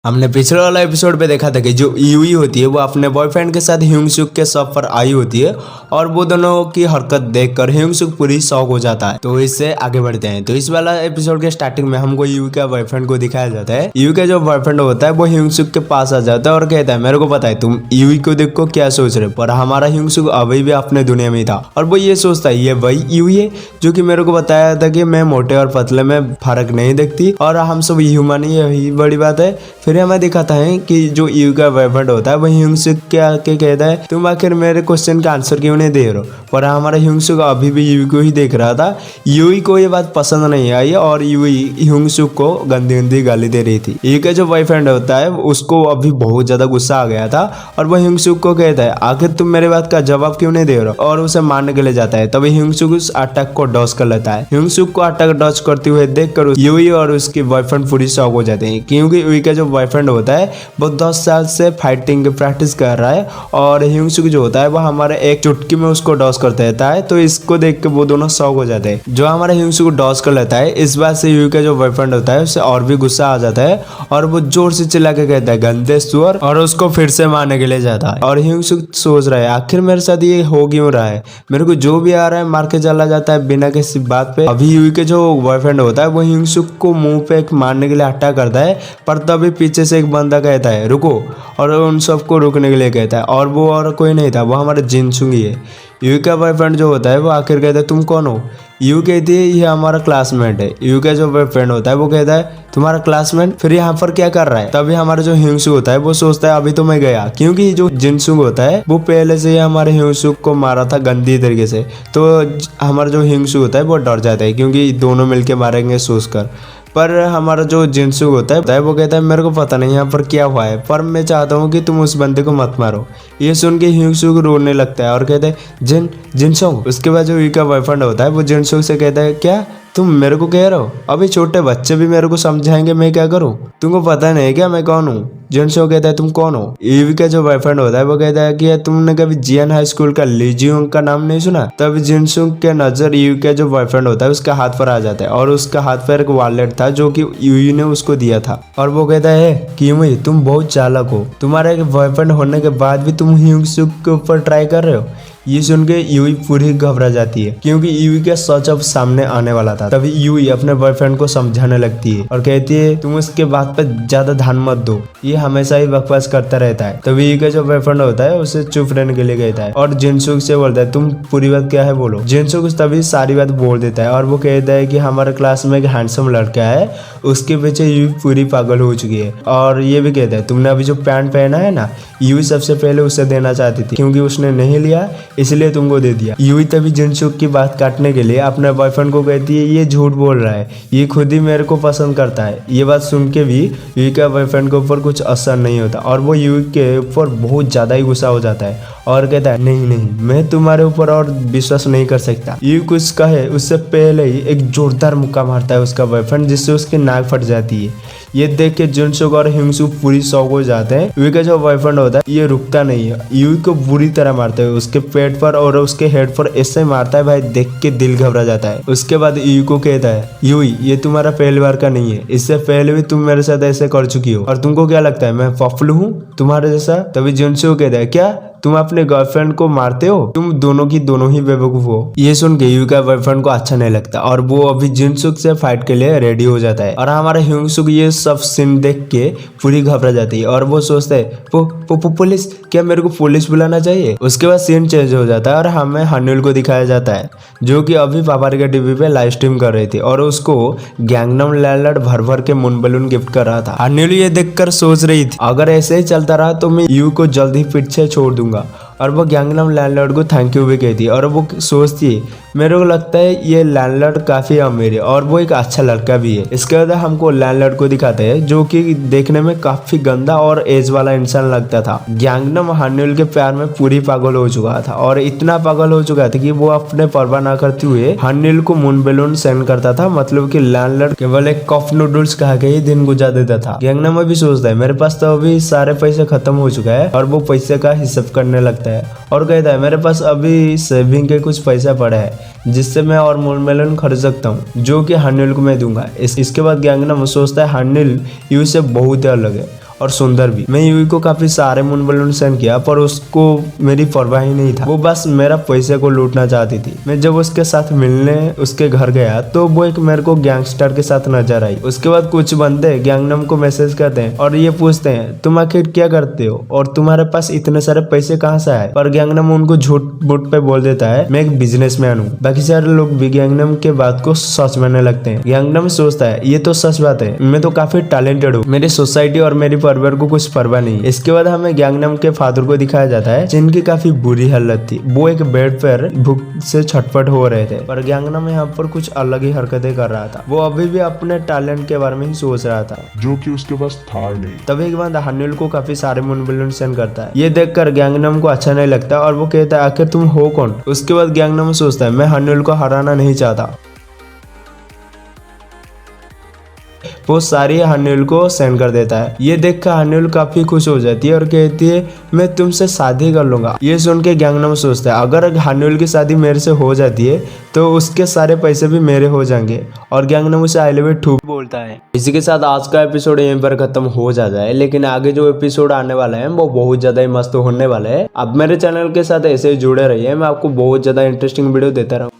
हमने पिछले वाला एपिसोड पे देखा था कि जो यूई होती है वो अपने बॉयफ्रेंड के साथ ह्यूंगसुक के शॉप पर आई होती है और वो दोनों की हरकत देखकर ह्यूंगसुक पूरी शॉक हो जाता है। तो इससे आगे बढ़ते हैं। तो इस वाला एपिसोड के स्टार्टिंग में हमको यूई का बॉयफ्रेंड को दिखाया जाता है। यूई का जो बॉयफ्रेंड होता है वो ह्यूंगसुक के पास आ जाता है और कहता है मेरे को पता है तुम यूई को देख को क्या सोच रहे हो, पर हमारा ह्यूंगसुक अभी भी अपने दुनिया में ही था। और वो ये सोचता है ये वही यूई है जो कि मेरे को बताया था कि मैं मोटे और पतले में फर्क नहीं देखती और हम सब ह्यूमन ही, यही बड़ी बात है। फिर हमें दिखाता है कि जो यूई का बॉयफ्रेंड होता है वो ह्यूंगसुक के आके कहता है तुम आखिर मेरे क्वेश्चन का आंसर क्यों नहीं दे रहे हो, पर हमारा ह्यूंगसुक अभी भी यूई को ही देख रहा था। यूई को ये बात पसंद नहीं आई और यूई ह्यूंगसुक को गंदी गंदी गाली दे रही थी। यूई का जो बॉयफ्रेंड होता है उसको अभी बहुत ज्यादा गुस्सा आ गया था और वो ह्यूंगसुक को कहता है आखिर तुम मेरे बात का जवाब क्यों नहीं दे रहे हो, और उसे मारने के लिए जाता है। तभी ह्यूंगसुक उस अटैक को डॉज कर लेता है। ह्यूंगसुक को अटैक डॉज करते हुए देखकर यूई और उसकी बॉयफ्रेंड पूरी शॉक हो जाते हैं, क्योंकि यूई का जो बॉयफ्रेंड होता है वो 10 साल से फाइटिंग की प्रैक्टिस कर रहा है और ह्यूंगसुक जो होता है वो हमारे एक चुटकी में उसको डॉज कर देता है। तो इसको देख के वो दोनों शॉक हो जाते हैं। जो हमारा ह्यूंगसुक को डॉज कर लेता है इस बात से यूई का जो बॉयफ्रेंड होता है उससे और भी गुस्सा आ जाता है और वो जोर से चिल्ला के कहता है गंदे सुअर, और उसको फिर से मारने के लिए जाता है। और ह्यूंगसुक सोच रहा है आखिर मेरे साथ ये हो क्यों रहा है, मेरे को जो भी आ रहा है मार के चला जाता है बिना किसी बात पे। अभी यूई के जो बॉयफ्रेंड होता है वो ह्यूंगसुक को मुंह पे एक मारने के लिए अटैक करता है, पर तभी पीछे से एक बंदा कहता है रुको, और उन सबको रुकने के लिए कहता है। और वो और कोई नहीं था, वो हमारा जिनसुंग ही है। यूई का बॉयफ्रेंड जो होता है वो आखिर कहता है तुम कौन हो। यू कहती है ये हमारा क्लासमेट है। यू का जो बॉयफ्रेंड होता है वो कहता है तुम्हारा क्लासमेट फिर यहाँ पर क्या कर रहा है। तभी हमारा जो ह्यूंगसुक होता है वो सोचता है अभी तो मैं गया, क्योंकि जो जिनसुंग होता है वो पहले से ही हमारे ह्यूंगसुक को मारा था गंदी तरीके से। तो हमारा जो ह्यूंगसुक होता है वो डर जाता है क्योंकि दोनों मिलके मारेंगे सोचकर। पर हमारा जो जिनसुक होता है वो कहता है मेरे को पता नहीं यहाँ पर क्या हुआ है, पर मैं चाहता हूँ कि तुम उस बंदे को मत मारो। ये सुन के ह्यूंगसुक रोने लगता है और कहता है जिनसुक। उसके बाद जो यूई का बॉयफ्रेंड होता है वो जिनसुक से कहता है क्या तुम मेरे को कह रहे हो, अभी छोटे बच्चे भी मेरे को समझाएंगे मैं क्या करूं, तुमको पता नहीं क्या मैं कौन हूँ। जिनसुक कहता है तुम कौन हो। यूई का जो बॉयफ्रेंड होता है वो कहता है कि तुमने कभी जियन हाई स्कूल का लीजियोंग का नाम नहीं सुना। तब जिनसुक के नजर यूई का जो बॉयफ्रेंड होता है उसका हाथ पर आ जाता है और उसका हाथ पर एक वॉलेट था जो कि यूई ने उसको दिया था। और वो कहता है कि यूई तुम बहुत चालाक हो, तुम्हारा एक बॉयफ्रेंड होने के बाद भी तुम ह्यूंगसुक के ऊपर ट्राई कर रहे हो। ये सुन के यूई पूरी घबरा जाती है क्योंकि यूई का सच अब सामने आने वाला था। तभी यूई अपने बॉयफ्रेंड को समझाने लगती है और कहती है तुम उसके बात पर ज्यादा ध्यान मत दो, ये हमेशा ही बकवास करता रहता है। तभी यूई का जो बॉयफ्रेंड होता है उसे चुप रहने के लिए कहता है और जिनसुक से बोलता है तुम पूरी बात क्या है बोलो। जिनसुक तभी सारी बात बोल देता है और वो कहता है कि हमारे क्लास में एक हैंडसम लड़का है, उसके पीछे यूई पूरी पागल हो चुकी है। और ये भी कहता है तुमने अभी जो पैंट पहना है ना, यूई सबसे पहले उसे देना चाहती थी क्योंकि उसने नहीं लिया इसलिए तुमको दे दिया। यूई तभी जिनसुक की बात काटने के लिए अपने बॉयफ्रेंड को कहती है ये झूठ बोल रहा है, ये खुद ही मेरे को पसंद करता है। ये बात सुन के भी यूई का बॉयफ्रेंड के ऊपर कुछ असर नहीं होता और वो यूई के ऊपर बहुत ज्यादा ही गुस्सा हो जाता है और कहता है नहीं मैं तुम्हारे ऊपर और विश्वास नहीं कर सकता। यूई कुछ कहे उससे पहले ही एक जोरदार मुक्का मारता है उसका बॉयफ्रेंड, जिससे उसकी नाक फट जाती है। ये देख के जिनसुक और ह्यूंगसुक पूरी शॉक हो जाते हैं। यूई का जो बॉयफ्रेंड होता है ये रुकता नहीं है, यूई को बुरी तरह मारता है, उसके पेट पर और उसके हेड पर ऐसे मारता है भाई देख के दिल घबरा जाता है। उसके बाद यूई को कहता है यूई ये तुम्हारा पहली बार का नहीं है, इससे पहले भी तुम मेरे साथ ऐसे कर चुकी हो और तुमको क्या लगता है मैं पफलू हूँ तुम्हारे जैसा। तभी जिनसुक कहता है क्या तुम अपने गर्लफ्रेंड को मारते हो, तुम दोनों की दोनों ही बेवकूफ हो। ये सुन के यूई का बॉयफ्रेंड को अच्छा नहीं लगता और वो अभी जिनसुक से फाइट के लिए रेडी हो जाता है। और हमारा ह्यूंगसुक ये सब सीन देख के पूरी घबरा जाती है और वो सोचता है पुलिस, क्या मेरे को पुलिस बुलाना चाहिए। उसके बाद सीन चेंज हो जाता है और हमें हन्युल को दिखाया जाता है जो कि अभी पापा टीवी पे लाइव स्ट्रीम कर रही थी और उसको गैंगनम लैंडलॉर्ड भर भर के मून बलून गिफ्ट कर रहा था। हन्युल ये देखकर सोच रही थी अगर ऐसे ही चलता रहा तो मैं यूई को जल्द ही पीछे छोड़ दूंगा। और वो गैंगनम लैंडलॉर्ड को थैंक यू भी कहती है और वो सोचती है मेरे को लगता है ये लैंडलॉर्ड काफी अमीर है और वो एक अच्छा लड़का भी है। इसके बाद हमको लैंडलॉर्ड को दिखाते हैं जो कि देखने में काफी गंदा और एज वाला इंसान लगता था। गैंगनम हन्युल के प्यार में पूरी पागल हो चुका था और इतना पागल हो चुका था कि वो अपने परवाह ना करते हुए हन्युल को मून बैलून सेंड करता था, मतलब कि लैंडलॉर्ड केवल एक कप नूडल्स खा के ही दिन गुजार देता था। गैंगनम भी सोचता है मेरे पास तो अभी सारे पैसे खत्म हो चुका है और वो पैसे का हिसाब करने लगता है और कहता है मेरे पास अभी सेविंग के कुछ पैसा पड़ा है जिससे मैं और मून मेलन खरीद सकता हूँ जो कि हन्युल को मैं दूंगा। इसके बाद गैंगनम सोचता है हन्युल यूई से बहुत ही अलग है और सुंदर भी। मैं यूई को काफी सारे मून बलून सेंड किया पर उसको मेरी परवाह ही नहीं था, वो बस मेरा पैसे को लूटना चाहती थी। मैं जब उसके साथ मिलने उसके घर गया तो वो एक मेरे को गैंगस्टर के साथ नजर आई। उसके बाद कुछ बंदे गैंगनम को मैसेज करते हैं और ये पूछते हैं तुम आखिर क्या करते हो और तुम्हारे पास इतने सारे पैसे कहाँ से आए। पर गैंगनम उनको झूठ मूठ पे बोल देता है मैं एक बिजनेसमैन हूँ। बाकी सारे लोग भी गैंगनम के बात को सच मानने लगते हैं। गैंगनम सोचता है ये तो सच बात है, मैं तो काफी टैलेंटेड हूँ, मेरी सोसाइटी और मेरी परिवार को कुछ परवाह नहीं। इसके बाद हमें गैंगनम के फादर को दिखाया जाता है जिनकी काफी बुरी हालत थी। वो एक बेड पर भूख से छटपट हो रहे थे पर गैंगनम यहाँ पर कुछ अलग ही हरकतें कर रहा था। वो अभी भी अपने टैलेंट के बारे में ही सोच रहा था जो कि उसके पास था नहीं। तभी एक बार हानुएल को काफी सारे मून बलून सेंड करता है। ये देखकर गैंगनम को अच्छा नहीं लगता और वो कहता है आखिर तुम हो कौन। उसके बाद गैंगनम सोचता है मैं हानुएल को हराना नहीं चाहता। वो सारी हानुएल को सेंड कर देता है। ये देखकर हानुएल काफी खुश हो जाती है और कहती है मैं तुमसे शादी कर लूंगा। ये सुन के गैंगनम सोचता है अगर हानुएल की शादी मेरे से हो जाती है तो उसके सारे पैसे भी मेरे हो जाएंगे और गैंगनम उसे आई लव यू टू बोलता है। इसी के साथ आज का एपिसोड यहीं पर खत्म हो जाता है, लेकिन आगे जो एपिसोड आने वाला है वो बहुत ज्यादा ही मस्त होने वाला है। अब मेरे चैनल के साथ ऐसे ही जुड़े रहिए, मैं आपको बहुत ज्यादा इंटरेस्टिंग वीडियो देता रहूँ।